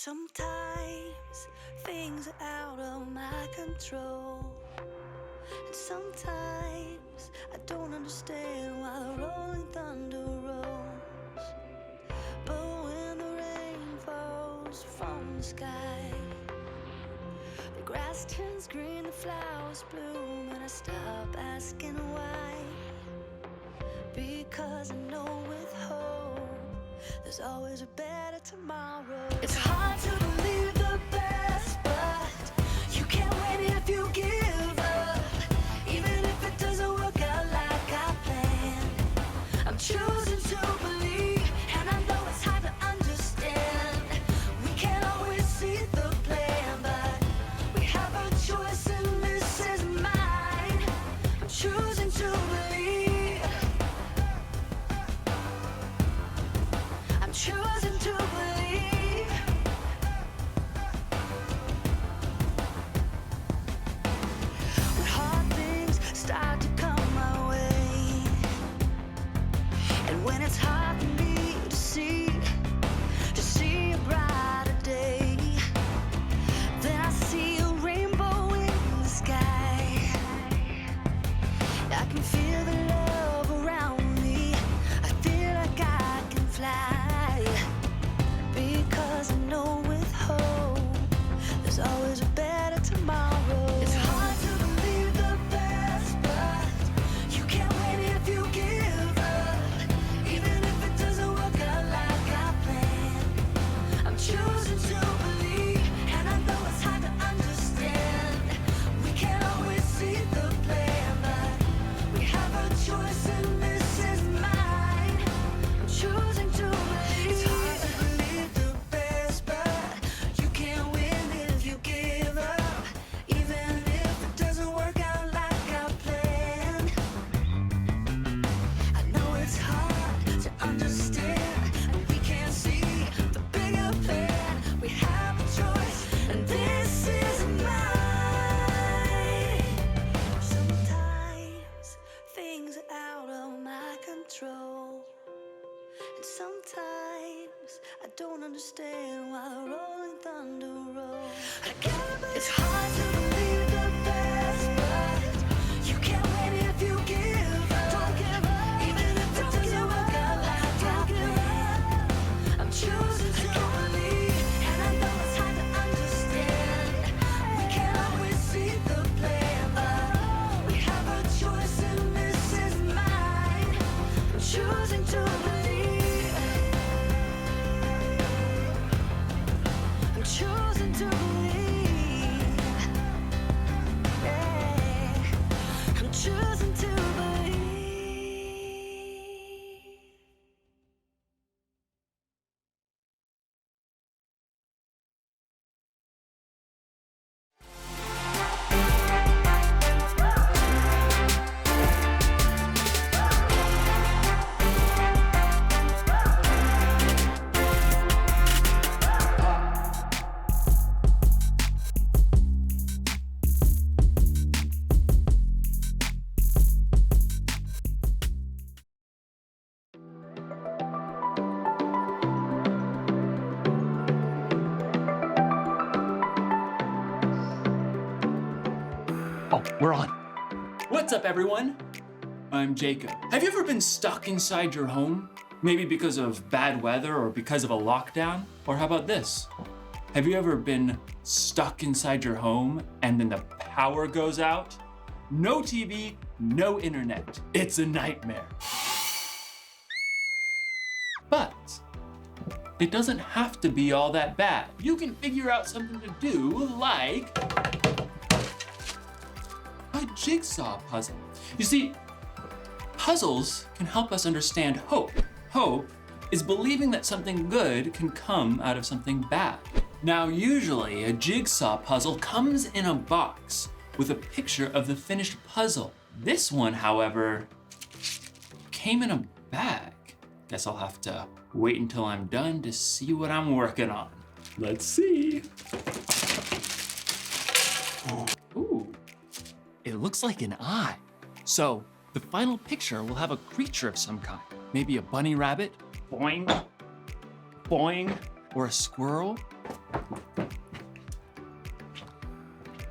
Sometimes things are out of my control, and sometimes I don't understand why the rolling thunder rolls. But when the rain falls from the sky, the grass turns green, the flowers bloom, and I stop asking why. Because I know with hope there's always a better tomorrow. It's hard to believe the best, but you can't win if you give up. Even if it doesn't work out like I planned, I'm choosing to believe, and I know it's hard to understand. We can't always see the plan, but we have a choice and this is mine. I'm choosing to believe. I'm choosing to believe. When hard things start to come my way, and when it's hard for me to see a brighter day, then I see a rainbow in the sky. I can feel the love around me. I feel like I can fly, because I know with hope there's always a better tomorrow. It's hard to believe the best, but you can't win if you give up. Even if it doesn't work out like I planned, I'm choosing to believe, and I know it's hard to understand. We can't always see the plan, but we have a choice and this is mine. I'm choosing to believe. It's hard to believe the best, but you can't win if you give up. Even if it doesn't work out like I planned, I know it's hard to understand, and we can't see the bigger plan. We have a choice, and this is mine. Sometimes things are out of my control, and sometimes I don't understand why the rolling thunder rolls. It's hard to believe the best, but you can't win if you give up. Don't give up. Even if it doesn't work out like I planned, I'm choosing to believe, and I know it's hard to understand. We can't always see the plan, but we have a choice and this is mine. I'm choosing to believe. I'm choosing to believe. Yeah. I'm choosing to believe. Oh, we're on. What's up, everyone? I'm Jacob. Have you ever been stuck inside your home? Maybe because of bad weather or because of a lockdown? Or how about this? Have you ever been stuck inside your home and then the power goes out? No TV, no internet. It's a nightmare. But it doesn't have to be all that bad. You can figure out something to do like a jigsaw puzzle. You see, puzzles can help us understand hope. Hope is believing that something good can come out of something bad. Now, usually a jigsaw puzzle comes in a box with a picture of the finished puzzle. This one, however, came in a bag. Guess I'll have to wait until I'm done to see what I'm working on. Let's see. Ooh. It looks like an eye. So the final picture will have a creature of some kind. Maybe a bunny rabbit, boing, boing, or a squirrel.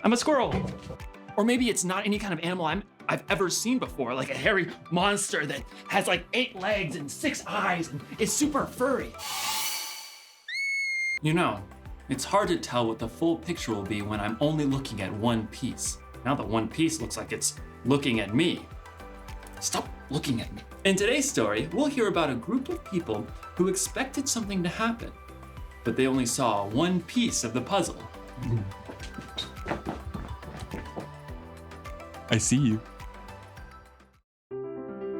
I'm a squirrel. Or maybe it's not any kind of animal I've ever seen before, like a hairy monster that has like 8 legs and 6 eyes and is super furry. You know, it's hard to tell what the full picture will be when I'm only looking at one piece. Now that one piece looks like it's looking at me. Stop looking at me. In today's story, we'll hear about a group of people who expected something to happen, but they only saw one piece of the puzzle. I see you.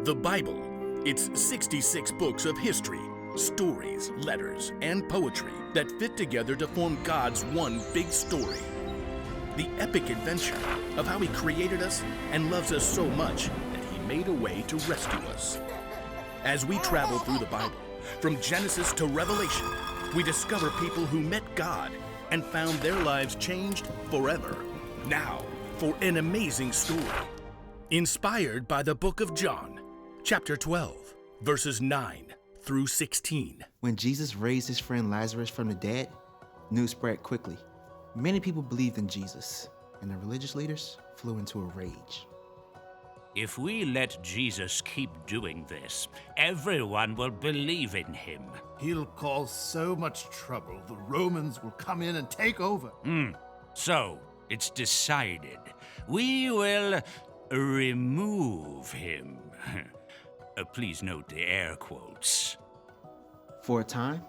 The Bible. It's 66 books of history, stories, letters, and poetry that fit together to form God's one big story. The epic adventure of how He created us and loves us so much that He made a way to rescue us. As we travel through the Bible, from Genesis to Revelation, we discover people who met God and found their lives changed forever. Now, for an amazing story, inspired by the book of John, chapter 12, verses 9 through 16. When Jesus raised his friend Lazarus from the dead, news spread quickly. Many people believed in Jesus, and the religious leaders flew into a rage. If we let Jesus keep doing this, everyone will believe in him. He'll cause so much trouble, the Romans will come in and take over. So, it's decided. We will remove him. Please note the air quotes. For a time,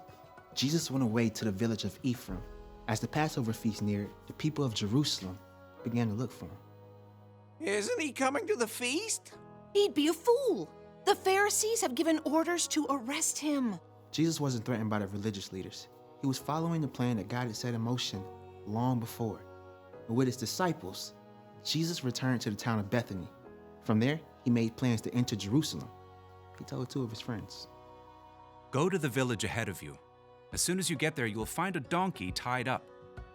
Jesus went away to the village of Ephraim. As the Passover feast neared, the people of Jerusalem began to look for him. Isn't he coming to the feast? He'd be a fool. The Pharisees have given orders to arrest him. Jesus wasn't threatened by the religious leaders. He was following the plan that God had set in motion long before. And with his disciples, Jesus returned to the town of Bethany. From there, he made plans to enter Jerusalem. He told 2 of his friends. Go to the village ahead of you. As soon as you get there, you will find a donkey tied up.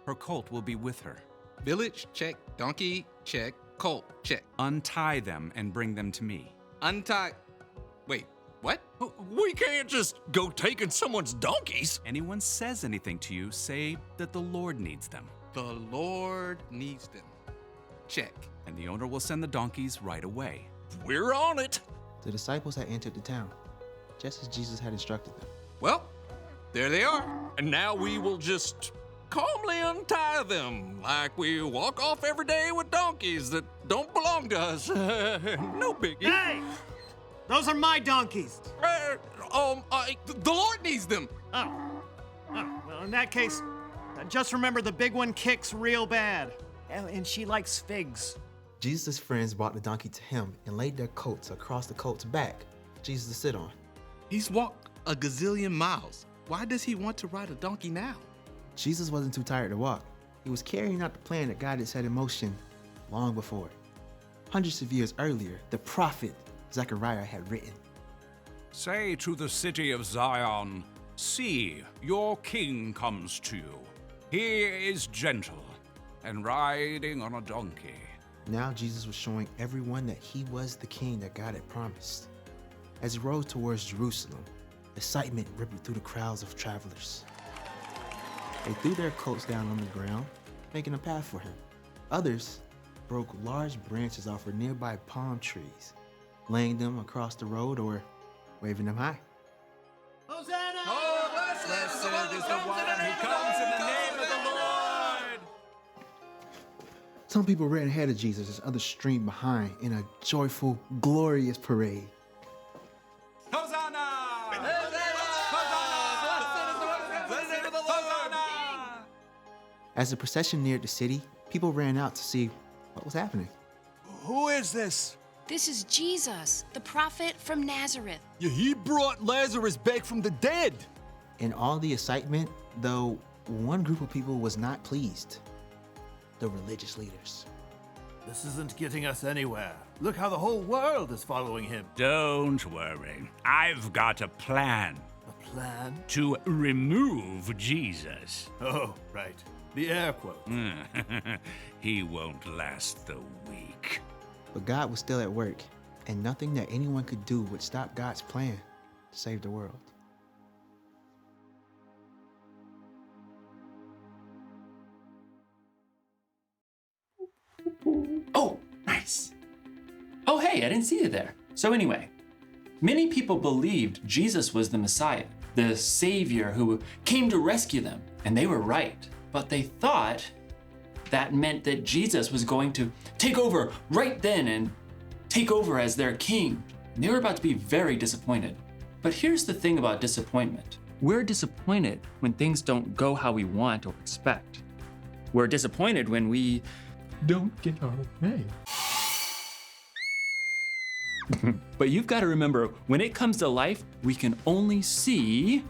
Her colt will be with her. Village, check. Donkey, check. Colt, check. Untie them and bring them to me. Untie. Wait, what? We can't just go taking someone's donkeys. Anyone says anything to you, say that the Lord needs them. The Lord needs them. Check. And the owner will send the donkeys right away. We're on it. The disciples had entered the town, just as Jesus had instructed them. Well, there they are. And now we will just calmly untie them like we walk off every day with donkeys that don't belong to us. No biggie. Hey! Those are my donkeys. The Lord needs them. Oh, well, in that case, just remember the big one kicks real bad. And she likes figs. Jesus' friends brought the donkey to him and laid their coats across the colt's back for Jesus to sit on. He's walked a gazillion miles. Why does he want to ride a donkey now? Jesus wasn't too tired to walk. He was carrying out the plan that God had set in motion long before. Hundreds of years earlier, the prophet Zechariah had written, Say to the city of Zion, see, your king comes to you. He is gentle and riding on a donkey. Now Jesus was showing everyone that he was the king that God had promised. As he rode towards Jerusalem, excitement rippled through the crowds of travelers. They threw their coats down on the ground, making a path for him. Others broke large branches off of nearby palm trees, laying them across the road or waving them high. Hosanna! Oh, blessed is the one who comes in the name of the Lord. Some people ran ahead of Jesus as others streamed behind in a joyful, glorious parade. Hosanna! As the procession neared the city, people ran out to see what was happening. Who is this? This is Jesus, the prophet from Nazareth. Yeah, he brought Lazarus back from the dead. In all the excitement, though, one group of people was not pleased. The religious leaders. This isn't getting us anywhere. Look how the whole world is following him. Don't worry. I've got a plan. A plan? To remove Jesus. Oh, right. The air quote. He won't last the week. But God was still at work, and nothing that anyone could do would stop God's plan to save the world. Oh, nice. Oh, hey, I didn't see you there. So anyway, many people believed Jesus was the Messiah, the Savior who came to rescue them, and they were right. But they thought that meant that Jesus was going to take over right then and take over as their king. And they were about to be very disappointed. But here's the thing about disappointment. We're disappointed when things don't go how we want or expect. We're disappointed when we don't get our way. But you've got to remember, when it comes to life, we can only see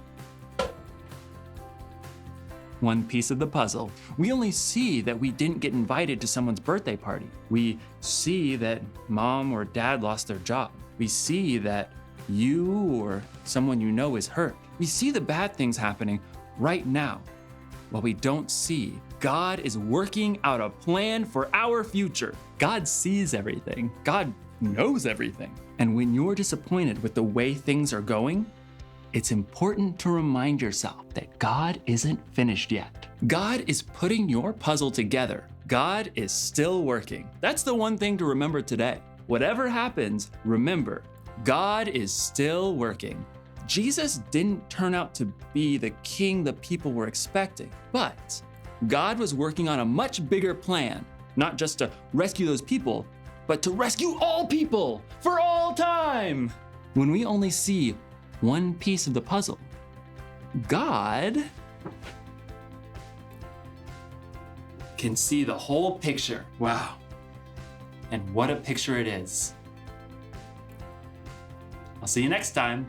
one piece of the puzzle. We only see that we didn't get invited to someone's birthday party. We see that mom or dad lost their job. We see that you or someone you know is hurt. We see the bad things happening right now. While we don't see, God is working out a plan for our future. God sees everything. God knows everything. And when you're disappointed with the way things are going, it's important to remind yourself that God isn't finished yet. God is putting your puzzle together. God is still working. That's the one thing to remember today. Whatever happens, remember, God is still working. Jesus didn't turn out to be the king the people were expecting, but God was working on a much bigger plan, not just to rescue those people, but to rescue all people for all time. When we only see one piece of the puzzle, God can see the whole picture. Wow. And what a picture it is. I'll see you next time.